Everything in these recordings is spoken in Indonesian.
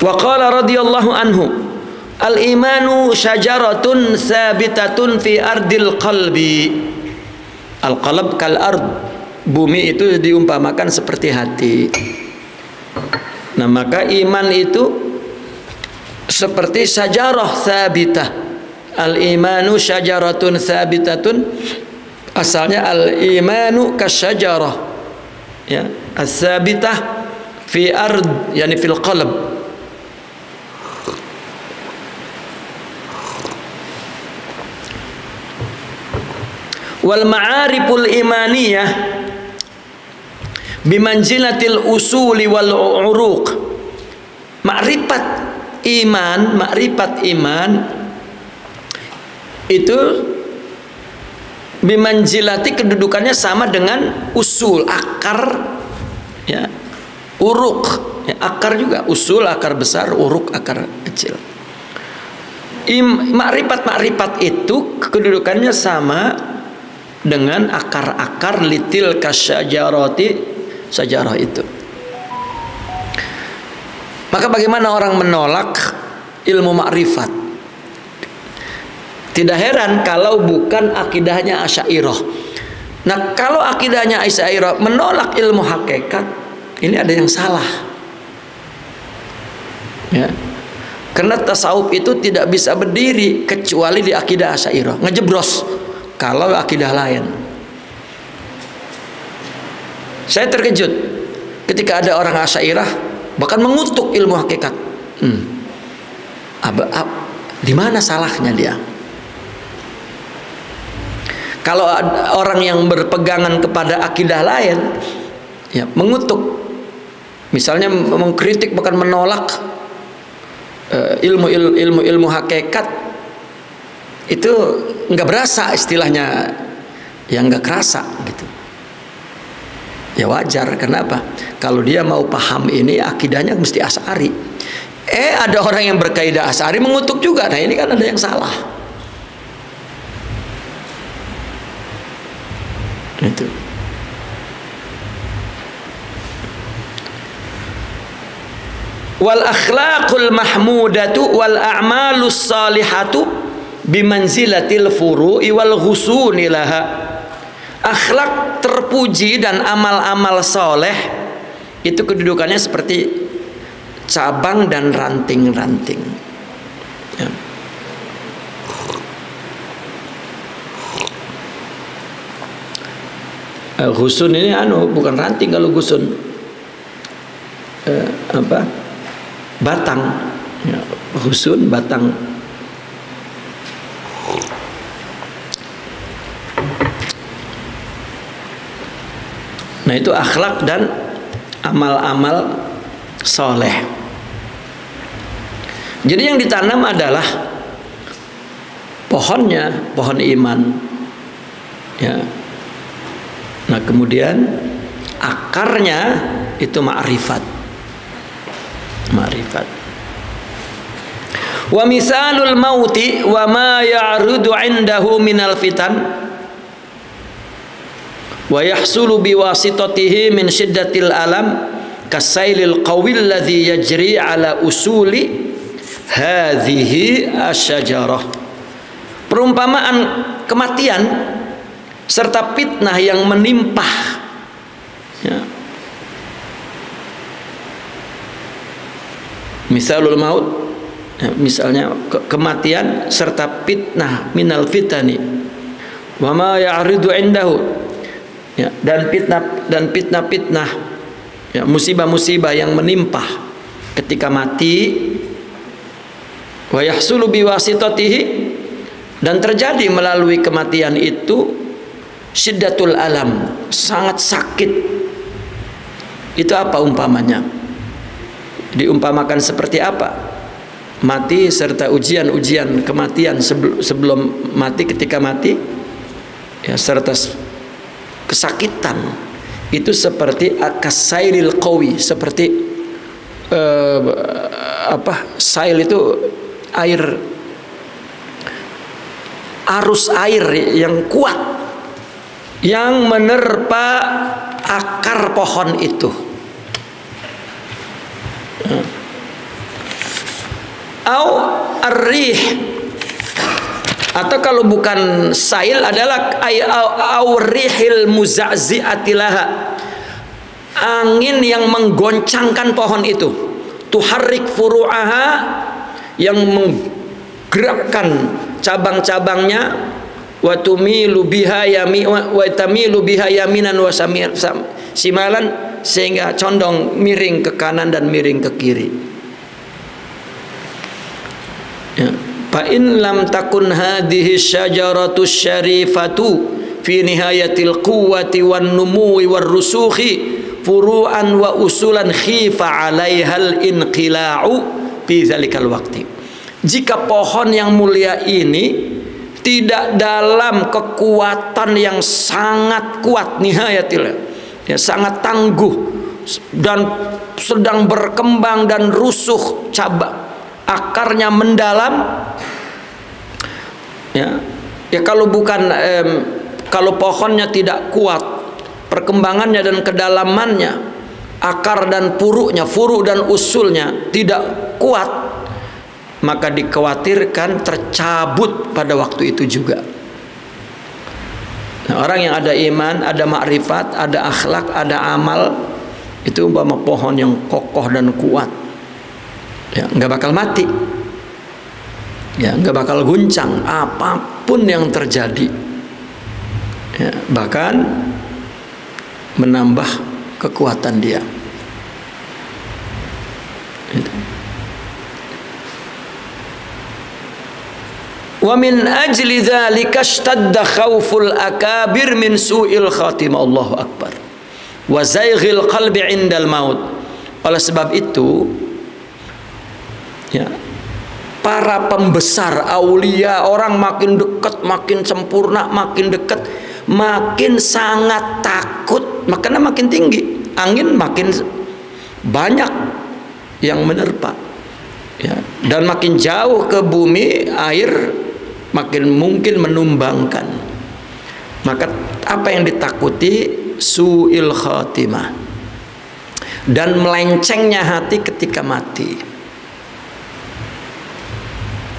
Wa qala radhiyallahu anhu, al-imanu syajaratun sabitatun fi ardil qalbi. Al-qalb kal ard, bumi itu diumpamakan seperti hati. Nah, maka iman itu seperti syajarah sabitah. Al-imanu syajaratun sabitatun, asalnya al-imanu kasyajarah, ya, as-sabitah fi ard, yani fil qalb. Wal ma'ariful imaniyah bimanzilatil usuli wal uruq. Makrifat iman itu bimanzilati, kedudukannya sama dengan usul, akar, ya, uruk, ya, akar juga, usul akar besar, uruk akar kecil. Makrifat itu kedudukannya sama dengan akar-akar litil kasyajarati, sajarah itu. Maka bagaimana orang menolak ilmu makrifat? Tidak heran kalau bukan akidahnya Asy'ariyah. Nah, kalau akidahnya Asy'ariyah menolak ilmu hakikat, ini ada yang salah. Ya. Karena tasawuf itu tidak bisa berdiri kecuali di akidah Asy'ariyah. Ngejebros kalau akidah lain. Saya terkejut ketika ada orang Asy'ariyah bahkan mengutuk ilmu hakikat. Di mana salahnya dia? Kalau orang yang berpegangan kepada akidah lain, ya, mengutuk, misalnya mengkritik bahkan menolak ilmu hakikat, itu nggak berasa, istilahnya, yang nggak kerasa gitu. Ya wajar, kenapa? Kalau dia mau paham ini, akidahnya mesti Asy'ari. Ada orang yang berkaidah Asy'ari mengutuk juga. Nah, ini kan ada yang salah. Itu. Wal akhlaqul mahmudatu wal a'malus salihatu bimanzilatil furu'i wal ghusuni laha. Akhlak terpuji dan amal-amal soleh itu kedudukannya seperti cabang dan ranting-ranting, ya. Ghusun ini bukan ranting, kalau ghusun batang, ya, ghusun batang. Nah, itu akhlak dan amal-amal soleh. Jadi yang ditanam adalah pohonnya, pohon iman, ya. Nah, kemudian akarnya itu ma'rifat. Wa misalul mauti wa ma ya'rudu 'indahu minal fitan wa yahsulu biwasitatihi min syiddatil alam kasailil qawil ladzi yajri ala usuli hadhihi asyajarah. Perumpamaan kematian serta fitnah yang menimpa, ya. Misalul maut, ya, misalnya kematian serta fitnah, minal fitani wa ma ya'ridu 'indahu, ya, dan fitnah, ya, musibah-musibah yang menimpa ketika mati. Wa yahsulu biwasitatihi, dan terjadi melalui kematian itu syiddatul alam, sangat sakit. Itu apa umpamanya? Diumpamakan seperti apa? Mati serta ujian-ujian kematian sebelum mati, ketika mati, ya, serta kesakitan. Itu seperti akasailil qawi, seperti sail itu air, arus air yang kuat yang menerpa akar pohon itu. au ar-rih, atau kalau bukan sail adalah au rihil muza'zi'atilaha, angin yang menggoncangkan pohon itu, tuharrik furu'aha, yang menggerakkan cabang-cabangnya, wa tumilu biha yaminan wa simalan, sehingga condong miring ke kanan dan miring ke kiri. Ya. Fa in lam takun hadhihi syajaratu syarifatu fi nihayatil quwwati wan numuwi war rusukhi furu'an wa usulan khifa 'alaihal inqila'u fi zalikal waqti. Jika pohon yang mulia ini tidak dalam kekuatan yang sangat kuat, nihayatil, ya, sangat tangguh dan sedang berkembang dan rusuh, cabang akarnya mendalam, ya kalau bukan kalau pohonnya tidak kuat perkembangannya dan kedalamannya, akar dan puruknya, furu dan usulnya tidak kuat, maka dikhawatirkan tercabut pada waktu itu juga. Nah, orang yang ada iman, ada makrifat, ada akhlak, ada amal, itu umpama pohon yang kokoh dan kuat, ya nggak bakal mati, ya nggak bakal guncang apapun yang terjadi, ya, bahkan menambah kekuatan dia. Itu. Wa min ajli dzalika ishtadda khauful akabir min su'il khatimah, Allahu akbar, wa zaighil qalbi indal maut. Oleh sebab itu, ya, para pembesar aulia, orang makin dekat, makin sempurna, makin dekat, makin sangat takut, makanya makin tinggi, angin makin banyak yang menerpa, ya, dan makin jauh ke bumi, air makin mungkin menumbangkan. Maka apa yang ditakuti? Su'il khatimah, dan melencengnya hati ketika mati,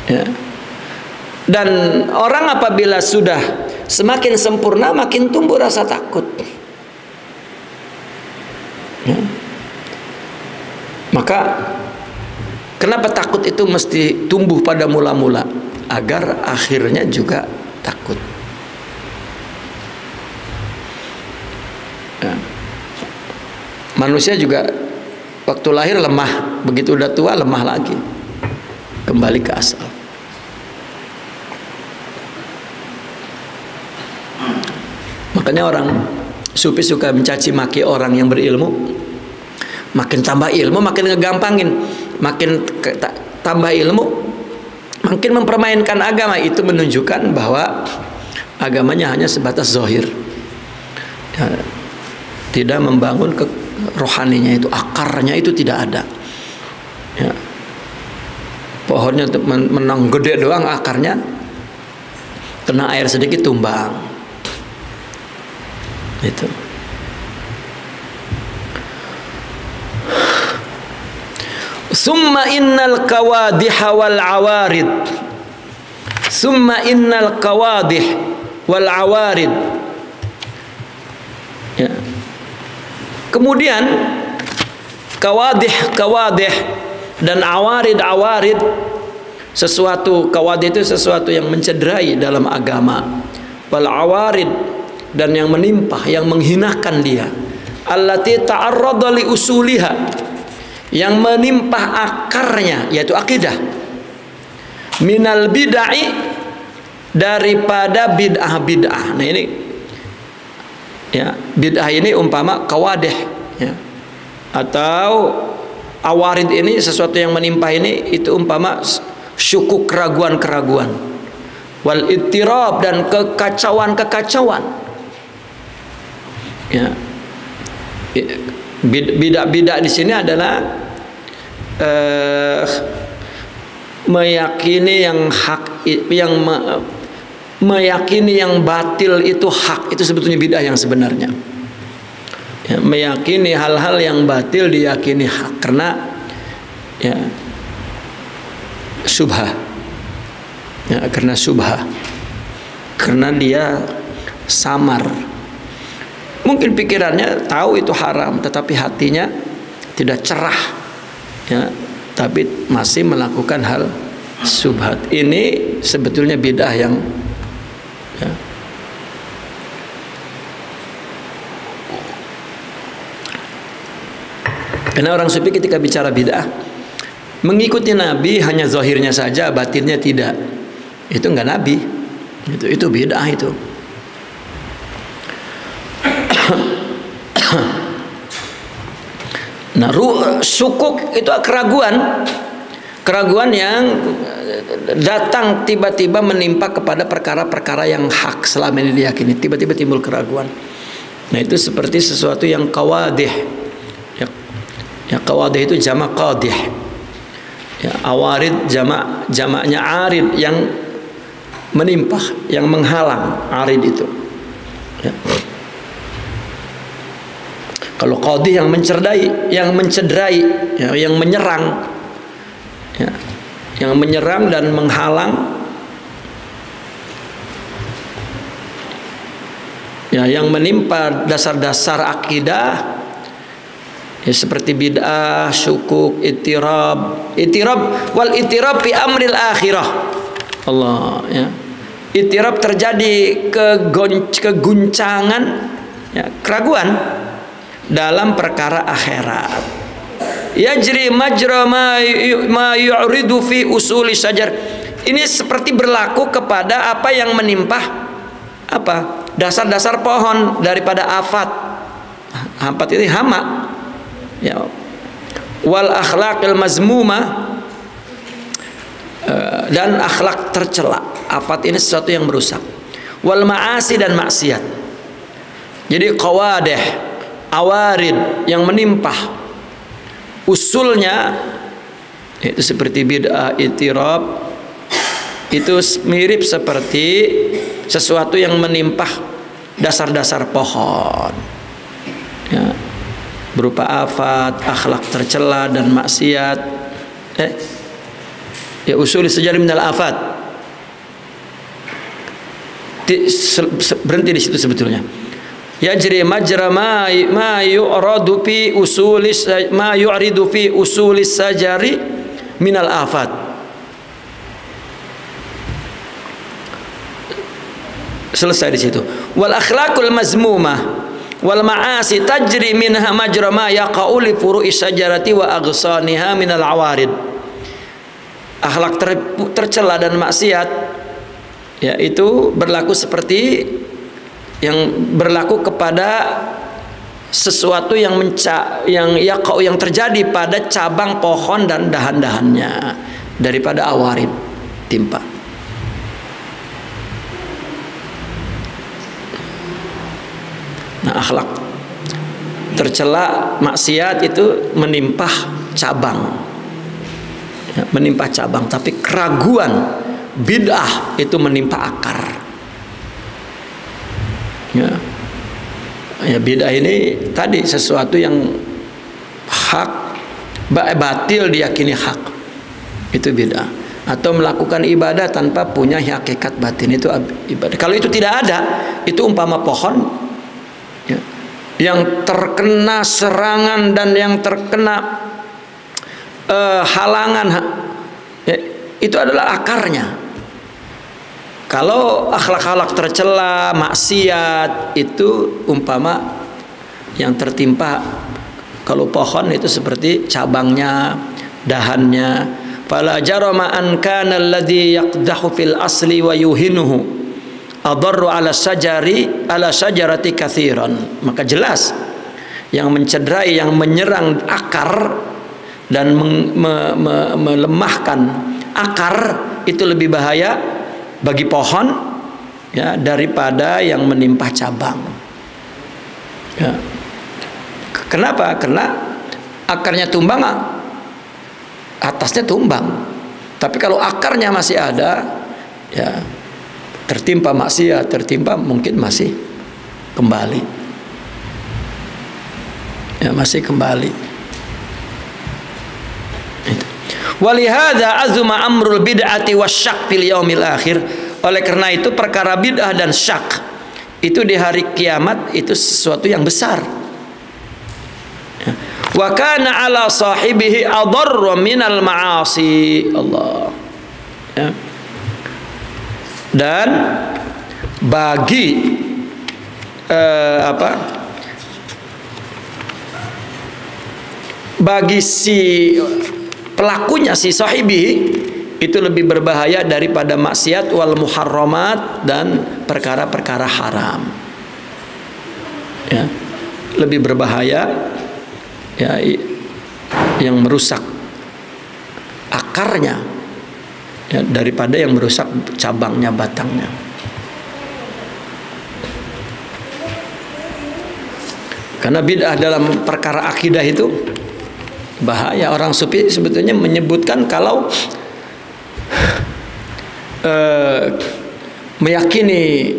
ya. Dan orang apabila sudah semakin sempurna, makin tumbuh rasa takut, ya. Maka kenapa takut itu mesti tumbuh pada mula-mula? Agar akhirnya juga takut, ya. Manusia juga waktu lahir lemah, begitu udah tua lemah lagi, kembali ke asal. Makanya orang sufi suka mencaci maki orang yang berilmu. Makin tambah ilmu makin ngegampangin, makin tambah ilmu makin mempermainkan agama. Itu menunjukkan bahwa agamanya hanya sebatas zahir, ya, tidak membangun ke rohaninya, itu akarnya itu tidak ada, ya. Pohonnya menang gede doang, akarnya kena air sedikit tumbang, itu. Summa innal kawadih wal awarid, summa innal kawadih wal awarid, ya. Kemudian kawadih dan awarid, sesuatu, kawadih itu sesuatu yang mencederai dalam agama, wal awarid, dan yang menimpa, yang menghinakan dia, allati ta'arrada li usuliha, yang menimpa akarnya, yaitu akidah, minal bid'ah, daripada bid'ah. Nah ini, ya, bid'ah ini umpama kawadih, ya, atau awarid ini sesuatu yang menimpa ini, itu umpama syukuk, keraguan-keraguan, wal ittirab, dan kekacauan, ya. Bidak di sini adalah meyakini yang hak, yang meyakini yang batil itu hak, itu sebetulnya bid'ah yang sebenarnya, ya, meyakini hal-hal yang batil diyakini hak, karena, ya, subha. Ya, karena subha. Karena dia samar. Mungkin pikirannya tahu itu haram, tetapi hatinya tidak cerah. Ya, tapi masih melakukan hal subhat. Ini sebetulnya bid'ah yang ya, karena orang sufi ketika bicara bid'ah mengikuti Nabi hanya zahirnya saja, batinnya tidak. Itu enggak Nabi. Itu bid'ah itu. Nah, syukuk itu keraguan yang datang tiba-tiba menimpa kepada perkara-perkara yang hak selama ini diyakini, tiba-tiba timbul keraguan. Nah, itu seperti sesuatu yang qawadih. Ya, qawadih itu jamak qadih. Ya, awarid jamaknya arid, yang menimpa, yang menghalang. Arid itu. Ya. Kalau qadih yang mencederai, ya, yang menyerang, ya, yang menyerang dan menghalang, ya, yang menimpa dasar-dasar akidah, ya, seperti bid'ah, syukuk, itirab wal itirab fi amril akhirah. Allah, ya. Itirab terjadi keguncangan, ya, keraguan dalam perkara akhirat. Yajri majra ma yu'ridu fi usuli syajar. Ini seperti berlaku kepada apa yang menimpa apa? Dasar-dasar pohon daripada afat. Afat itu hama. Ya. Wal akhlaqil mazmuma, dan akhlak tercela. Afat ini sesuatu yang merusak. Wal ma'asi, dan maksiat. Jadi qawadih, awarid yang menimpa, usulnya itu seperti bid'ah, itirab, itu mirip seperti sesuatu yang menimpa dasar-dasar pohon, ya, berupa afat, akhlak tercela, dan maksiat. Ya, usul sejarah minal afat. Berhenti di situ sebetulnya. Yajri majra ma yu'radu fi usulis ma yu'ridu fi usulis sajari minal afat. Selesai di situ. Wal akhlaqul mazmumah wal ma'asi tajri minha majra ma yaqa'u li furu'is sajarati wa aghsaniha minal awarid. Akhlak tercela dan maksiat, ya, itu berlaku seperti yang berlaku kepada sesuatu yang yang terjadi pada cabang pohon dan dahan-dahannya daripada awarid, timpa. Nah, akhlak tercela maksiat itu menimpa cabang, ya, menimpa cabang, tapi keraguan bid'ah itu menimpa akar. Ya, ya, bid'ah ini tadi sesuatu yang hak, batil diyakini hak, itu bid'ah. Atau melakukan ibadah tanpa punya hakikat batin, itu ibadah. Kalau itu tidak ada, itu umpama pohon, ya, yang terkena serangan dan yang terkena halangan, ya, itu adalah akarnya. Kalau akhlak-akhlak tercela, maksiat, itu umpama yang tertimpa, kalau pohon itu seperti cabangnya, dahannya. Fala jarama an kana alladhi yaqdahu fil asli wa yuhinuhu adarru ala syajarati katsiran. Maka jelas yang mencederai, yang menyerang akar dan melemahkan akar itu lebih bahaya bagi pohon, ya, daripada yang menimpa cabang. Ya. Kenapa? Karena akarnya tumbang, atasnya tumbang. Tapi kalau akarnya masih ada, ya, tertimpa maksiat, tertimpa mungkin masih kembali, ya, masih kembali. Walihada azuma amrul bid'ati wasyak fil yaumil akhir. Oleh karena itu perkara bid'ah dan syak itu di hari kiamat itu sesuatu yang besar. Wa kana ala sahibihi adarra minal ma'asi. Allah. Ya. Dan bagi bagi si pelakunya, si sahibi, itu lebih berbahaya daripada maksiat wal muharramat dan perkara-perkara haram. Ya, lebih berbahaya ya, yang merusak akarnya ya, daripada yang merusak cabangnya, batangnya. Karena bid'ah dalam perkara akidah itu bahaya. Orang sufi sebetulnya menyebutkan kalau meyakini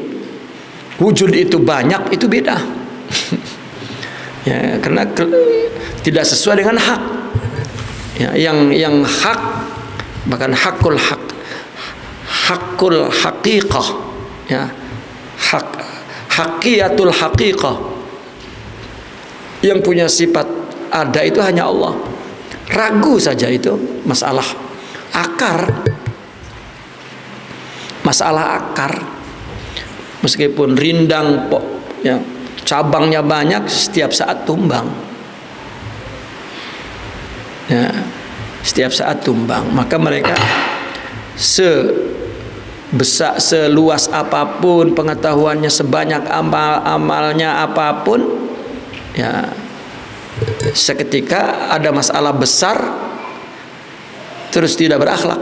wujud itu banyak itu bid'ah. Ya, karena tidak sesuai dengan hak. Ya, yang hak, bahkan hakul haqiqah, ya, haqiyatul haqiqah, yang punya sifat ada itu hanya Allah. Ragu saja itu masalah akar. Masalah akar, meskipun rindang ya, cabangnya banyak, setiap saat tumbang ya, setiap saat tumbang. Maka mereka seluas apapun pengetahuannya, sebanyak amalnya apapun ya, seketika ada masalah besar terus tidak berakhlak,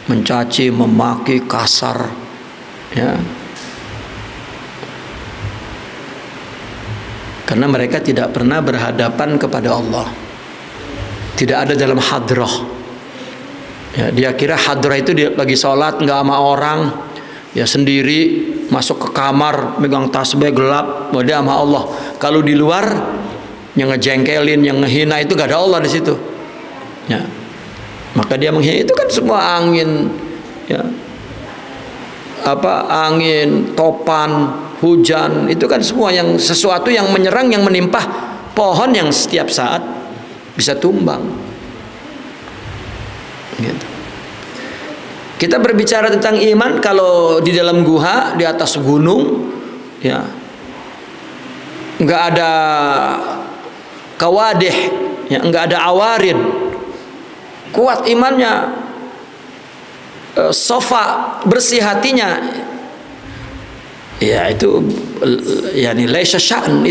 mencaci, memaki, kasar, ya. Karena mereka tidak pernah berhadapan kepada Allah, tidak ada dalam hadrah. Ya, dia kira hadrah itu dia lagi sholat nggak sama orang, ya sendiri masuk ke kamar, megang tasbih gelap, dia sama Allah. Kalau di luar yang ngejengkelin, yang ngehina itu gak ada Allah di situ. Ya. Maka dia menghina itu kan semua angin, ya, angin, topan, hujan, itu kan semua yang sesuatu yang menyerang, yang menimpa pohon yang setiap saat bisa tumbang. Gitu. Kita berbicara tentang iman kalau di dalam guha, di atas gunung, ya, nggak ada kawadih, ya, nggak ada awarid. Kuat imannya, sofa, bersih hatinya, ya itu yani laisa sya'n,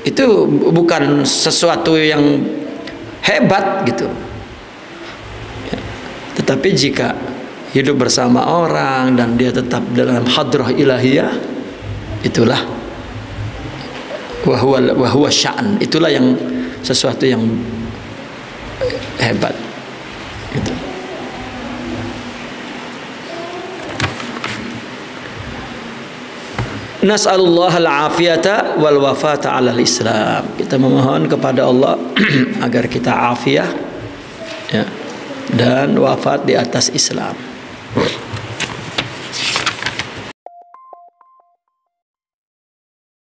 itu bukan sesuatu yang hebat gitu ya. Tetapi jika hidup bersama orang dan dia tetap dalam hadrah ilahiyah, itulah wahwa sya'n, itulah yang sesuatu yang hebat gitu. Nas'alullah al-afiyata wal wafata 'alal Islam. Kita memohon kepada Allah agar kita afiah ya, dan wafat di atas Islam.